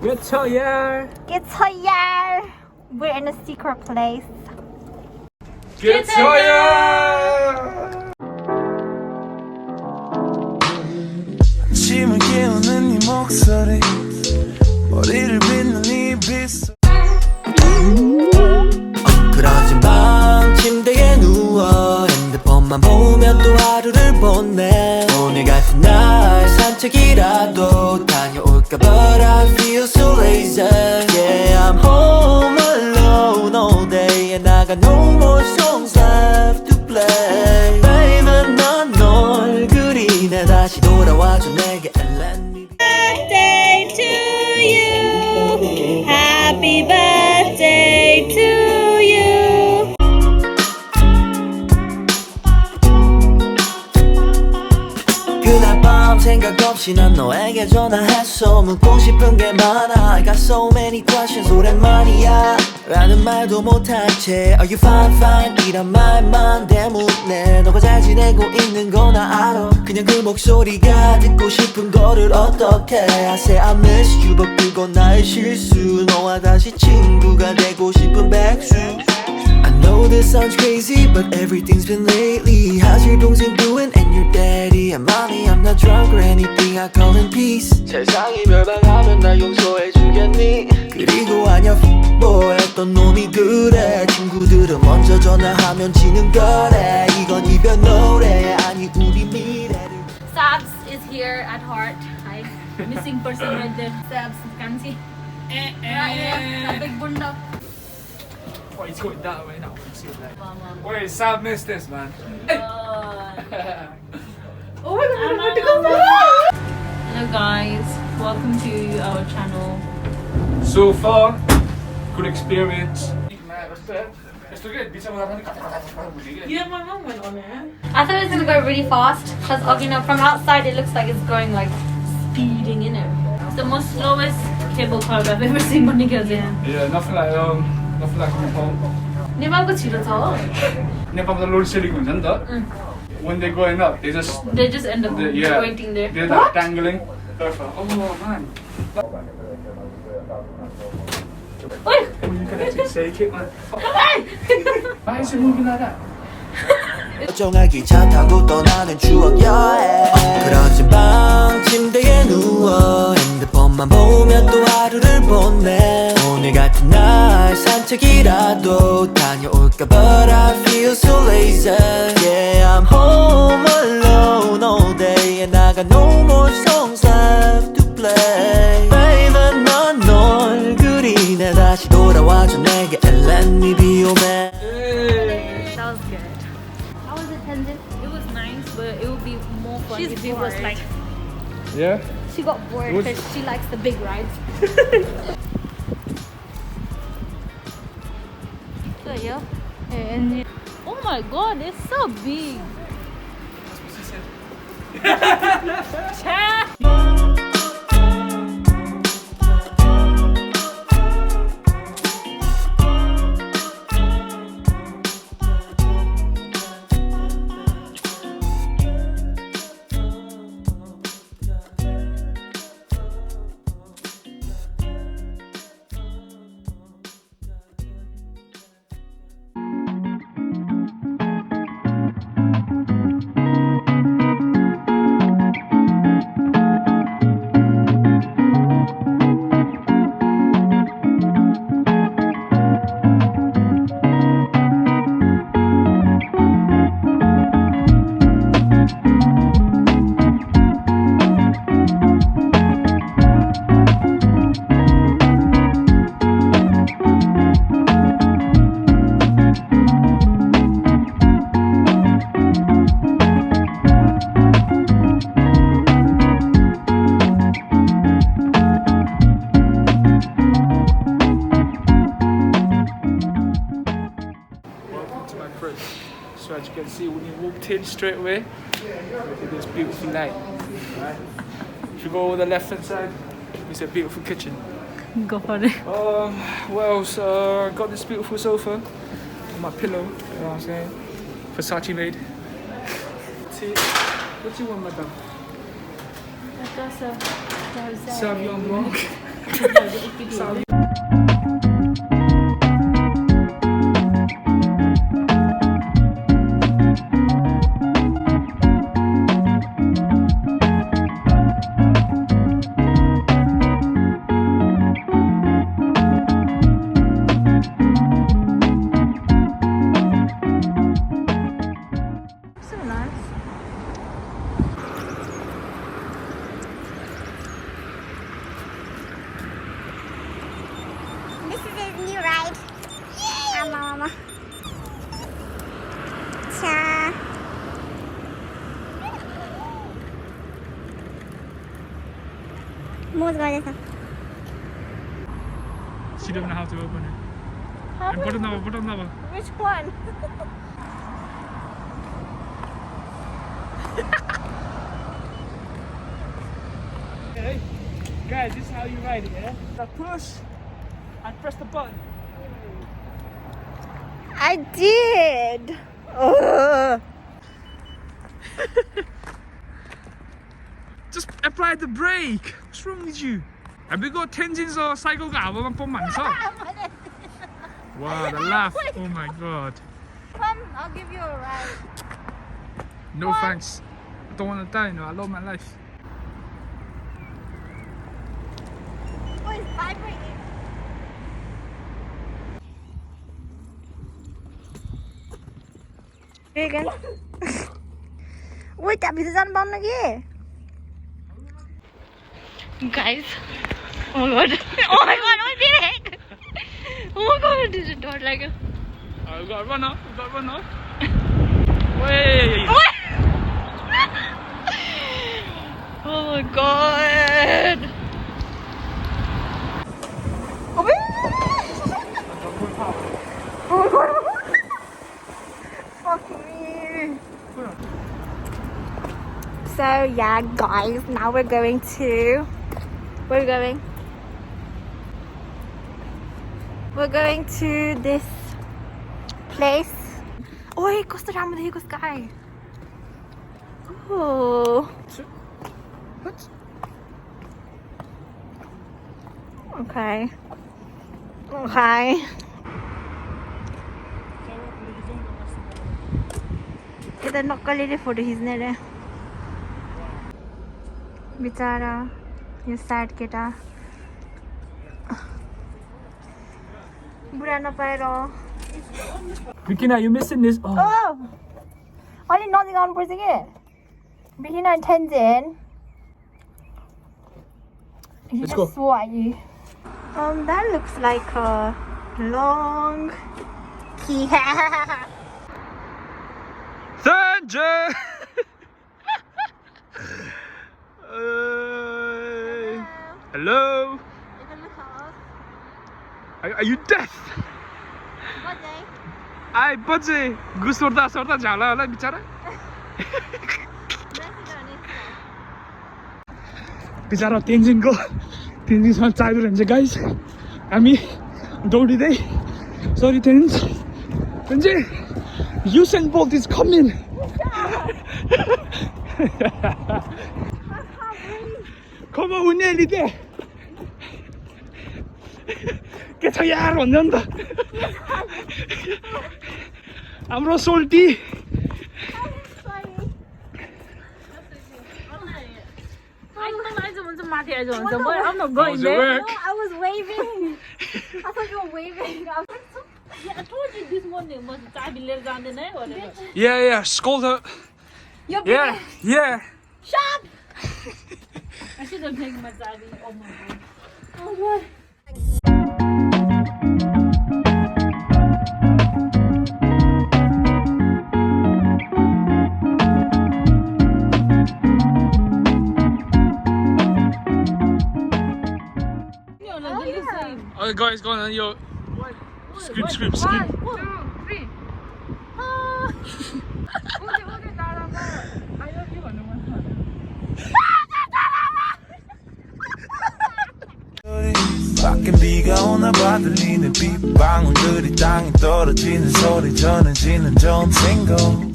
Get tired. Get tired. We're in a secret place. Get tired. 아침을 깨우는 네 목소리 머리를 빗는 네 빗소리 그러지 마 침대에 누워 핸드폰만 보며 또 하루를 보내 오늘 같은 날 산책이라도 다녀올까 But I feel so lazy Yeah I'm home alone all day And I got no more songs left to play Baby 난 널 그리네 다시 돌아와줘 내게 and let me Birthday to you. Happy birthday to you. 그날 밤 생각 없이 난 너에게 전화했어 묻고 싶은 게 많아 I got so many questions 오랜만이야 라는 말도 못한 채 Are you fine fine 이런 말만 대묻네 너가 잘 지내고 있는 거 나 알아 그냥 그 목소리가 듣고 싶은 거를 어떡해 I say I miss you but 그건 나의 실수 너와 다시 친구가 되고 싶은 백수 I know this sounds crazy, but everything's been lately. How's your 동생 doing and your daddy? And mommy, I'm not drunk or anything. I call in peace. 세상이 멸망하면 날 용서해주겠니? 그리고 아냐 boy 어떤 놈이 그래? 친구들은 먼저 전화하면 지는 거래. 이건 이별 노래 아니 우리 미래를. Sabs is here at heart. Hi. Missing person right there. Sabs, can see. Right here. That big bunda. Oh, he's going that way now. Wait, Sam missed this, man. Oh my god, I'm about to go back. Hello guys, welcome to our channel. So far, good experience. Yeah, my mom went on it. I thought it was gonna go really fast because from outside it looks like it's going like speeding in it. It's the most slowest cable car I've ever seen. Yeah, nothing like Nepal. 네발고 지르죠? Nepal보다 load shedding 운전다. When they're going up, they just end up waiting there. They're like dangling. Oh man. You can actually shake it, man. Why is it moving like that? 멀쩡한 기차 타고 떠나는 추억 여행 그러지 마 침대에 누워 핸드폰만 보며 또 하루를 보내 오늘 같은 날 산책이라도 다녀올까 But I feel so lazy Yeah I'm home alone all day And I got no more songs left to play Baby 난 널 그리네 다시 돌아와줘 내게 And let me be your man That was good. How was it, Tenzin? It was nice, but it would be more fun if it was like. Yeah. She got bored because she likes the big rides. So yeah. And oh my god, it's so big. So as you can see, when you walked in straight away, look at this beautiful light. Right? If you go over the left hand side, it's a beautiful kitchen. Go for it. What else? Got this beautiful sofa, my pillow, you know what I'm saying? Versace made. What do you want, madam? Savion Blanc. Saudi. So nice. This is his new ride. Mama. Cha. Mo's going to She don't know how to open it. Button number. Which one? Okay. Guys, this is how you ride it, yeah? Now push and press the button. I did. Just apply the brake. What's wrong with you? Have you got Tenzin's cycle album for months? Wow, the laugh. Oh my god. Come, I'll give you a ride. No thanks. I don't want to die, no. I love my life. Oh, it's vibrating. Vegan. Wait, tapi tu jangan bangun lagi. Guys. Oh my god. Oh my god, what the heck? Oh my god, did it not like it? We got to run off. Wait. Oh my god. Fuck me. So yeah, guys, now we're going to. Where are we going? We're going to this place. Oi, कस्तो राम्रो देखेको sky. Oh. What? Okay. Okay. यता नक्कलीले photo खिच्ने रे बिचारा यो side केटा बुढा नपाएर Bikina, you missing this? Oh. अलि नजिक आउनुपर्छ के Bikina and Tenzin. Let's go. That looks like a long key. Tenzin! Hello? Are you deaf? Ai, budgie. Gusorda sorda jhala होला बिचारा. बिचारा Tenzinसँग चाबी रहन्छ गाइस. हामी दौडिदै. Sorry Tenzin. Usain Bolt is coming. Come on, we're nearly there. Get a yard on them. I'm real salty. I'm not going there. No, I was waving. I thought you were waving. I was like, Yeah, I told you this morning was Yeah, scold her. you're Yeah. Shut up. I should have taken my daddy. Oh my god. Oh god. Okay, guys, go on. Yo. Scream. 1, 2, 3. 밖엔 비가 오나 봐 들리는 빗방울들이 땅에 떨어지는 소리 전해지는 전생고